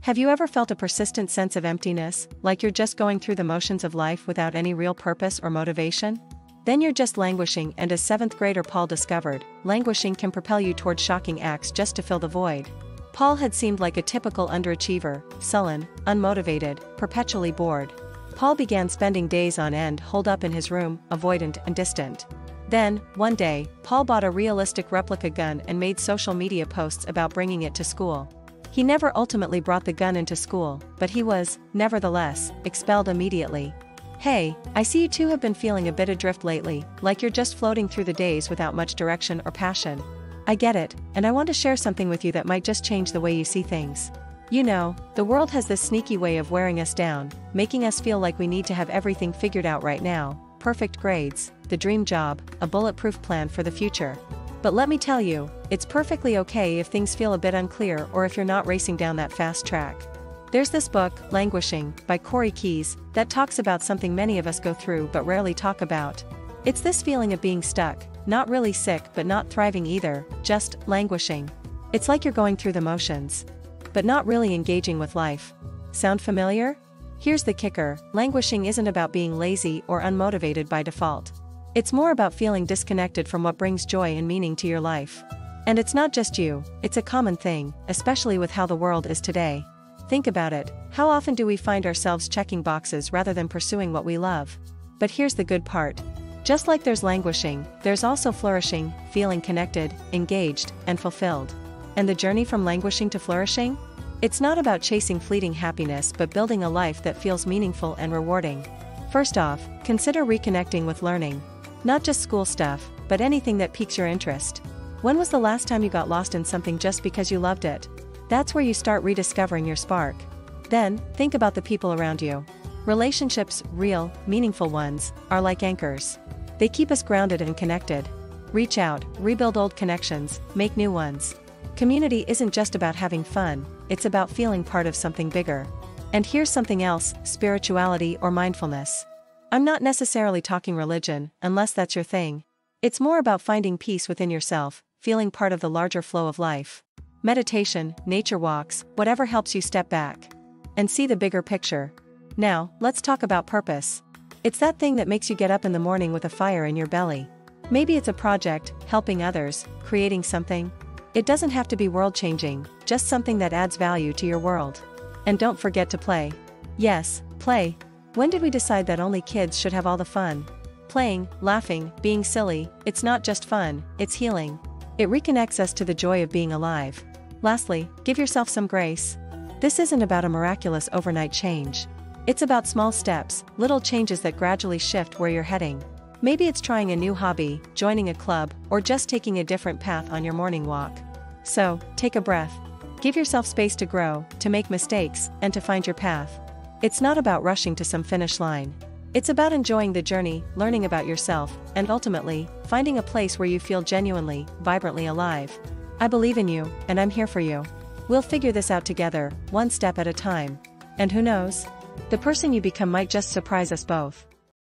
Have you ever felt a persistent sense of emptiness, like you're just going through the motions of life without any real purpose or motivation? Then you're just languishing, and as 7th grader Paul discovered, languishing can propel you toward shocking acts just to fill the void. Paul had seemed like a typical underachiever, sullen, unmotivated, perpetually bored. Paul began spending days on end holed up in his room, avoidant and distant. Then, one day, Paul bought a realistic replica gun and made social media posts about bringing it to school. He never ultimately brought the gun into school, but he was, nevertheless, expelled immediately. Hey, I see you two have been feeling a bit adrift lately, like you're just floating through the days without much direction or passion. I get it, and I want to share something with you that might just change the way you see things. You know, the world has this sneaky way of wearing us down, making us feel like we need to have everything figured out right now: perfect grades, the dream job, a bulletproof plan for the future. But let me tell you, it's perfectly okay if things feel a bit unclear or if you're not racing down that fast track. There's this book, Languishing, by Corey Keyes, that talks about something many of us go through but rarely talk about. It's this feeling of being stuck, not really sick but not thriving either, just languishing. It's like you're going through the motions, but not really engaging with life. Sound familiar? Here's the kicker: languishing isn't about being lazy or unmotivated by default. It's more about feeling disconnected from what brings joy and meaning to your life. And it's not just you, it's a common thing, especially with how the world is today. Think about it: how often do we find ourselves checking boxes rather than pursuing what we love? But here's the good part. Just like there's languishing, there's also flourishing, feeling connected, engaged, and fulfilled. And the journey from languishing to flourishing? It's not about chasing fleeting happiness but building a life that feels meaningful and rewarding. First off, consider reconnecting with learning. Not just school stuff, but anything that piques your interest. When was the last time you got lost in something just because you loved it? That's where you start rediscovering your spark. Then, think about the people around you. Relationships, real, meaningful ones, are like anchors. They keep us grounded and connected. Reach out, rebuild old connections, make new ones. Community isn't just about having fun, it's about feeling part of something bigger. And here's something else: spirituality or mindfulness. I'm not necessarily talking religion, unless that's your thing. It's more about finding peace within yourself, feeling part of the larger flow of life. Meditation, nature walks, whatever helps you step back and see the bigger picture. Now, let's talk about purpose. It's that thing that makes you get up in the morning with a fire in your belly. Maybe it's a project, helping others, creating something. It doesn't have to be world-changing, just something that adds value to your world. And don't forget to play. Yes, play. When did we decide that only kids should have all the fun? Playing, laughing, being silly, it's not just fun, it's healing. It reconnects us to the joy of being alive. Lastly, give yourself some grace. This isn't about a miraculous overnight change. It's about small steps, little changes that gradually shift where you're heading. Maybe it's trying a new hobby, joining a club, or just taking a different path on your morning walk. So, take a breath. Give yourself space to grow, to make mistakes, and to find your path. It's not about rushing to some finish line. It's about enjoying the journey, learning about yourself, and ultimately, finding a place where you feel genuinely, vibrantly alive. I believe in you, and I'm here for you. We'll figure this out together, one step at a time. And who knows? The person you become might just surprise us both.